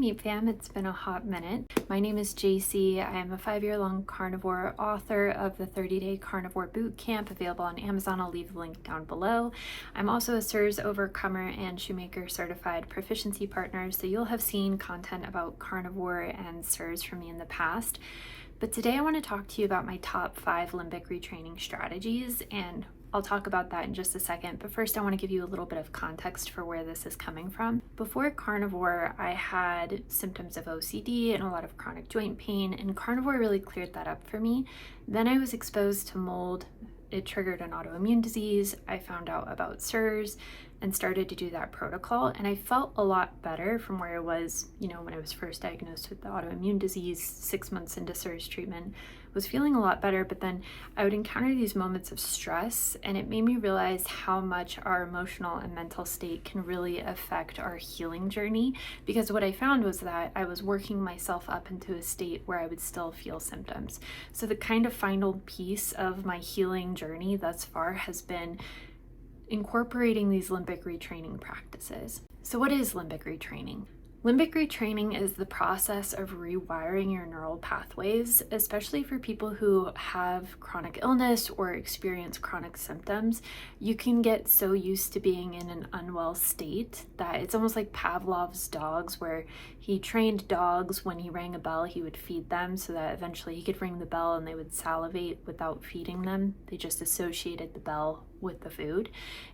Meat Fam, it's been a hot minute. My name is JC. I am a 5-year-long carnivore, author of the 30-day carnivore boot camp available on Amazon. I'll leave the link down below. I'm also a CERS Overcomer and Shoemaker certified proficiency partner, so you'll have seen content about carnivore and CERS from me in the past. But today I want to talk to you about my top 5 limbic retraining strategies, and I'll talk about that in just a second, but first I want to give you a little bit of context for where this is coming from. Before carnivore, I had symptoms of OCD and a lot of chronic joint pain, and carnivore really cleared that up for me. Then I was exposed to mold. It triggered an autoimmune disease. I found out about CERS and started to do that protocol, and I felt a lot better from where I was, when I was first diagnosed with the autoimmune disease 6 months into CERS treatment. Was feeling a lot better, but then I would encounter these moments of stress, and it made me realize how much our emotional and mental state can really affect our healing journey, because what I found was that I was working myself up into a state where I would still feel symptoms. So the kind of final piece of my healing journey thus far has been incorporating these limbic retraining practices. So what is limbic retraining? Limbic retraining is the process of rewiring your neural pathways, especially for people who have chronic illness or experience chronic symptoms. You can get so used to being in an unwell state that it's almost like Pavlov's dogs, where he trained dogs when he rang a bell, he would feed them so that eventually he could ring the bell and they would salivate without feeding them. They just associated the bell with the food.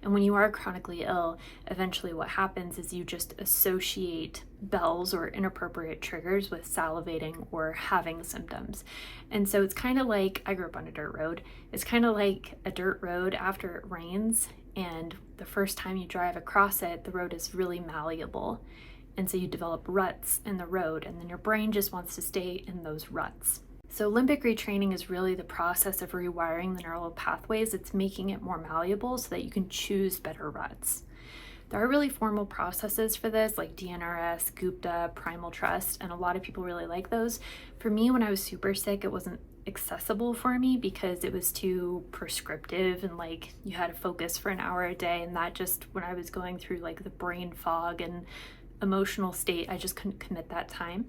And when you are chronically ill, eventually what happens is you just associate bells or inappropriate triggers with salivating or having symptoms. And so it's kind of like, I grew up on a dirt road. It's kind of like a dirt road after it rains, and the first time you drive across it, the road is really malleable. And so you develop ruts in the road, and then your brain just wants to stay in those ruts. So limbic retraining is really the process of rewiring the neural pathways. It's making it more malleable so that you can choose better ruts. There are really formal processes for this, like DNRS, Gupta, Primal Trust, and a lot of people really like those. For me, when I was super sick, it wasn't accessible for me because it was too prescriptive, and you had to focus for an hour a day, and that just, when I was going through the brain fog and emotional state, I just couldn't commit that time.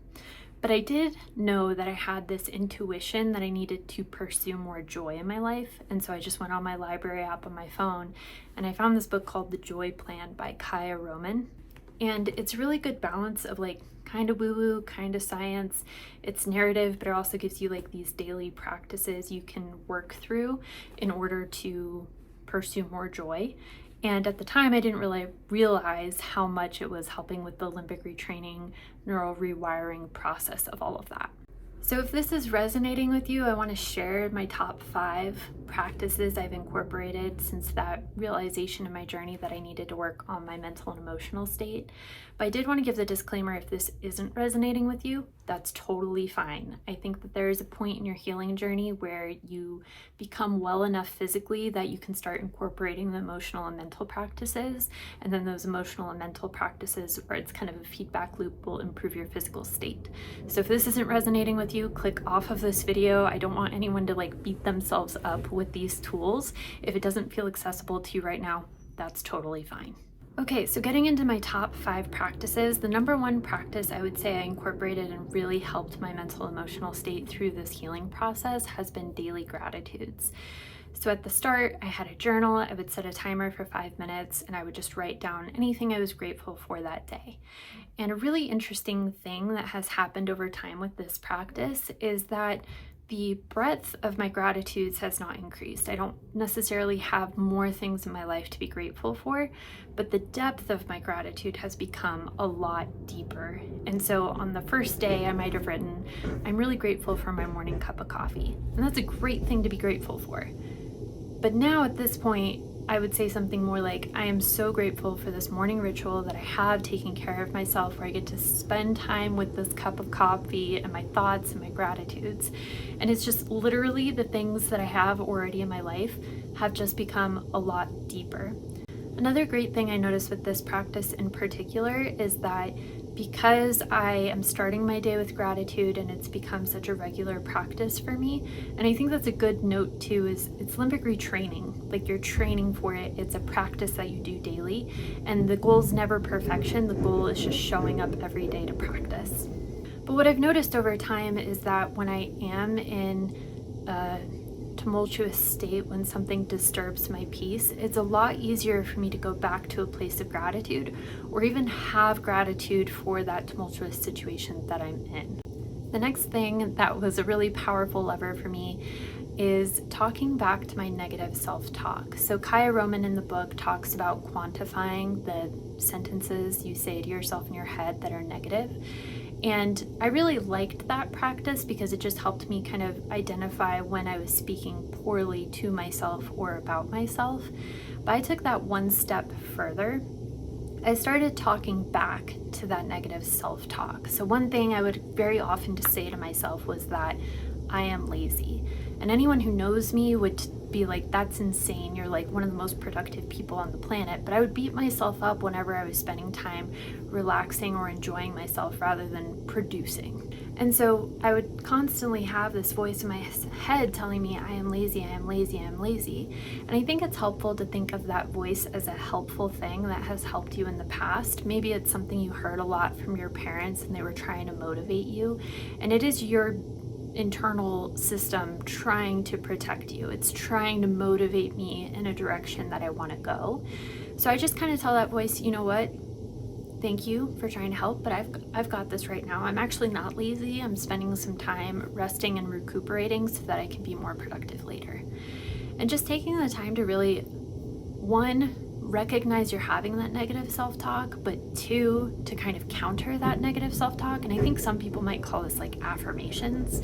But I did know that I had this intuition that I needed to pursue more joy in my life. And so I just went on my library app on my phone, and I found this book called The Joy Plan by Kaya Roman. And it's a really good balance of kind of woo-woo, kind of science. It's narrative, but it also gives you these daily practices you can work through in order to pursue more joy. And at the time, I didn't really realize how much it was helping with the limbic retraining, neural rewiring process of all of that. So if this is resonating with you, I want to share my top 5 practices I've incorporated since that realization in my journey that I needed to work on my mental and emotional state. But I did want to give the disclaimer, if this isn't resonating with you, that's totally fine. I think that there is a point in your healing journey where you become well enough physically that you can start incorporating the emotional and mental practices, and then those emotional and mental practices, or it's kind of a feedback loop, will improve your physical state. So if this isn't resonating with you, click off of this video. I don't want anyone to beat themselves up with these tools. If it doesn't feel accessible to you right now, that's totally fine. Okay, so getting into my top 5 practices, the number 1 practice I would say I incorporated and really helped my mental emotional state through this healing process has been daily gratitudes. So at the start, I had a journal. I would set a timer for 5 minutes, and I would just write down anything I was grateful for that day. And a really interesting thing that has happened over time with this practice is that the breadth of my gratitudes has not increased. I don't necessarily have more things in my life to be grateful for, but the depth of my gratitude has become a lot deeper. And so on the first day, I might have written, I'm really grateful for my morning cup of coffee. And that's a great thing to be grateful for. But now at this point, I would say something more like, I am so grateful for this morning ritual that I have taking care of myself, where I get to spend time with this cup of coffee and my thoughts and my gratitudes. And it's just literally the things that I have already in my life have just become a lot deeper. Another great thing I noticed with this practice in particular is that because I am starting my day with gratitude and it's become such a regular practice for me. And I think that's a good note too, is it's limbic retraining. Like, you're training for it. It's a practice that you do daily. And the goal is never perfection. The goal is just showing up every day to practice. But what I've noticed over time is that when I am in a tumultuous state, when something disturbs my peace, it's a lot easier for me to go back to a place of gratitude, or even have gratitude for that tumultuous situation that I'm in. The next thing that was a really powerful lever for me is talking back to my negative self-talk. So Kaya Roman in the book talks about quantifying the sentences you say to yourself in your head that are negative. And I really liked that practice because it just helped me kind of identify when I was speaking poorly to myself or about myself. But I took that one step further. I started talking back to that negative self-talk. So one thing I would very often just say to myself was that I am lazy. And anyone who knows me would be like, that's insane. You're like one of the most productive people on the planet. But I would beat myself up whenever I was spending time relaxing or enjoying myself rather than producing. And so I would constantly have this voice in my head telling me, I am lazy, I am lazy, I am lazy. And I think it's helpful to think of that voice as a helpful thing that has helped you in the past. Maybe it's something you heard a lot from your parents and they were trying to motivate you. And it is your internal system trying to protect you. It's trying to motivate me in a direction that I want to go. So I just kind of tell that voice, you know what? Thank you for trying to help, but I've got this right now. I'm actually not lazy. I'm spending some time resting and recuperating so that I can be more productive later. And just taking the time to really, one, recognize you're having that negative self-talk, but two, to kind of counter that negative self-talk. And I think some people might call this like affirmations.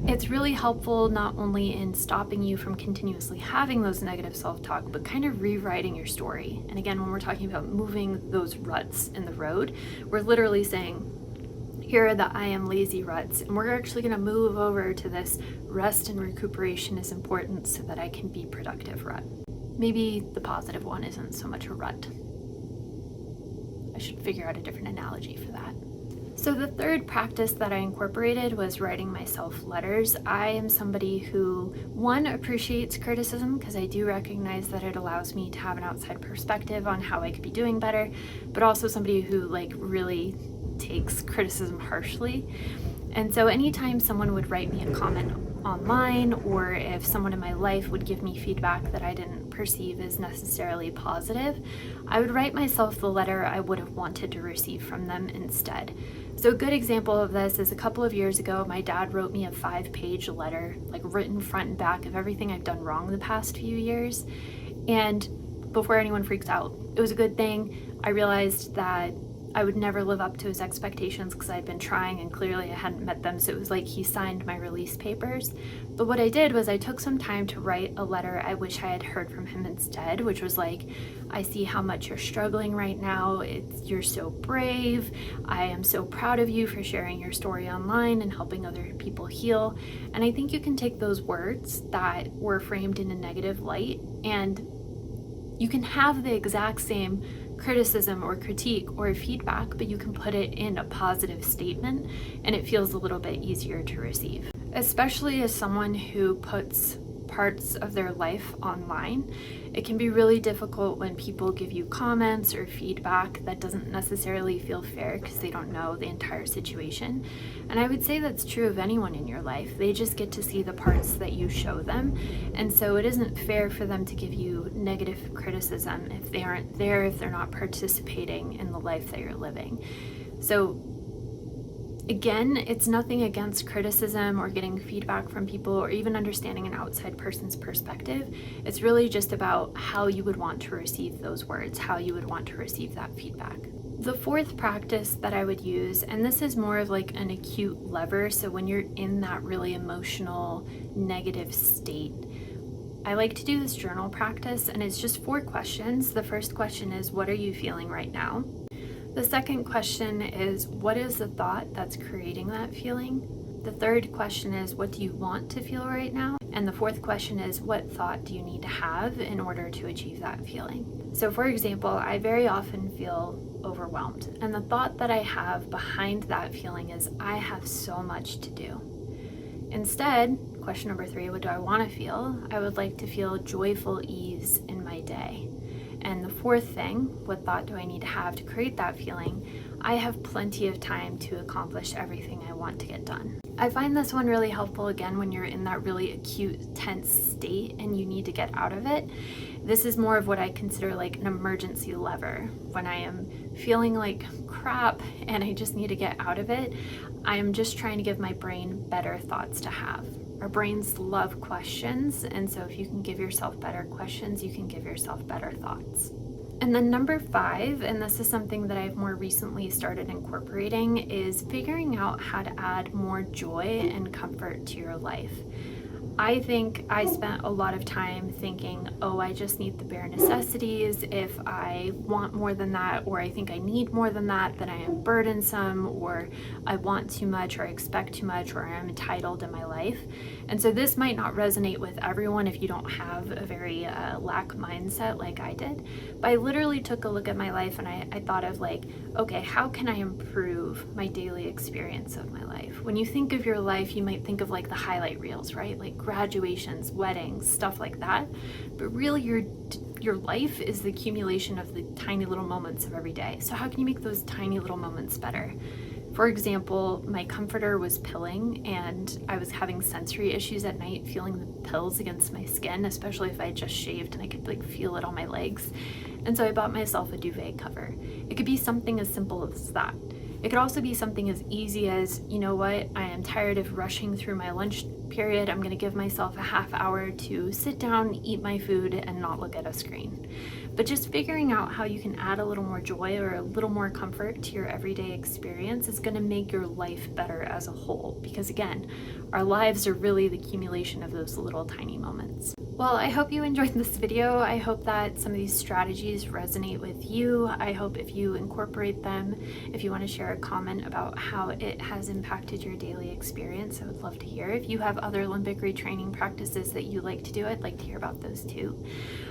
It's really helpful not only in stopping you from continuously having those negative self-talk, but kind of rewriting your story. And again, when we're talking about moving those ruts in the road, we're literally saying, here are the I am lazy ruts, and we're actually going to move over to this rest and recuperation is important so that I can be productive rut. Maybe the positive one isn't so much a rut. I should figure out a different analogy for that. So the third practice that I incorporated was writing myself letters. I am somebody who, one, appreciates criticism because I do recognize that it allows me to have an outside perspective on how I could be doing better, but also somebody who really takes criticism harshly. And so anytime someone would write me a comment online, or if someone in my life would give me feedback that I didn't perceive as necessarily positive, I would write myself the letter I would have wanted to receive from them instead. So a good example of this is a couple of years ago, my dad wrote me a 5-page letter, written front and back of everything I've done wrong the past few years. And before anyone freaks out, it was a good thing. I realized that I would never live up to his expectations because I'd been trying and clearly I hadn't met them, so it was like he signed my release papers. But what I did was I took some time to write a letter I wish I had heard from him instead, which was like, I see how much you're struggling right now. You're so brave. I am so proud of you for sharing your story online and helping other people heal. And I think you can take those words that were framed in a negative light and you can have the exact same criticism or critique or feedback, but you can put it in a positive statement and it feels a little bit easier to receive. Especially as someone who puts parts of their life online, it can be really difficult when people give you comments or feedback that doesn't necessarily feel fair because they don't know the entire situation. And I would say that's true of anyone in your life. They just get to see the parts that you show them. And so it isn't fair for them to give you negative criticism if they aren't there, if they're not participating in the life that you're living. So again, it's nothing against criticism or getting feedback from people or even understanding an outside person's perspective. It's really just about how you would want to receive those words, how you would want to receive that feedback. The fourth practice that I would use, and this is more of like an acute lever, so when you're in that really emotional, negative state, I like to do this journal practice, and it's just 4 questions. The first question is, what are you feeling right now? The second question is, what is the thought that's creating that feeling? The third question is, what do you want to feel right now? And the fourth question is, what thought do you need to have in order to achieve that feeling? So for example, I very often feel overwhelmed. And the thought that I have behind that feeling is I have so much to do. Instead, question number 3, what do I want to feel? I would like to feel joyful ease in my day. And the 4th thing, what thought do I need to have to create that feeling? I have plenty of time to accomplish everything I want to get done. I find this one really helpful again when you're in that really acute, tense state and you need to get out of it. This is more of what I consider like an emergency lever. When I am feeling like crap and I just need to get out of it, I am just trying to give my brain better thoughts to have. Our brains love questions, and so if you can give yourself better questions, you can give yourself better thoughts. And then number 5, and this is something that I've more recently started incorporating, is figuring out how to add more joy and comfort to your life. I think I spent a lot of time thinking, oh, I just need the bare necessities. If I want more than that, or I think I need more than that, then I am burdensome, or I want too much, or I expect too much, or I am entitled in my life. And so this might not resonate with everyone if you don't have a very lack mindset like I did. But I literally took a look at my life and I thought of like, okay, how can I improve my daily experience of my life? When you think of your life, you might think of like the highlight reels, right? Like graduations, weddings, stuff like that. But really your life is the accumulation of the tiny little moments of every day. So how can you make those tiny little moments better? For example, my comforter was pilling and I was having sensory issues at night, feeling the pills against my skin, especially if I had just shaved and I could like feel it on my legs. And so I bought myself a duvet cover. It could be something as simple as that. It could also be something as easy as, you know what, I am tired of rushing through my lunch period. I'm gonna give myself a half hour to sit down, eat my food, and not look at a screen. But just figuring out how you can add a little more joy or a little more comfort to your everyday experience is gonna make your life better as a whole. Because again, our lives are really the accumulation of those little tiny moments. Well, I hope you enjoyed this video. I hope that some of these strategies resonate with you. I hope if you incorporate them, if you want to share a comment about how it has impacted your daily experience, I would love to hear. If you have other limbic retraining practices that you like to do, I'd like to hear about those too.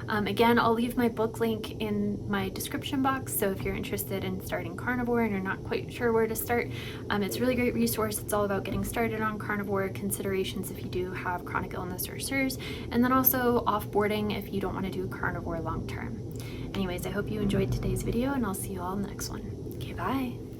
Again, I'll leave my book link in my description box, so if you're interested in starting carnivore and you're not quite sure where to start, it's a really great resource. It's all about getting started on carnivore, considerations if you do have chronic illness or SIRS, and then also offboarding if you don't want to do carnivore long term. Anyways, I hope you enjoyed today's video and I'll see you all in the next one. Okay, bye.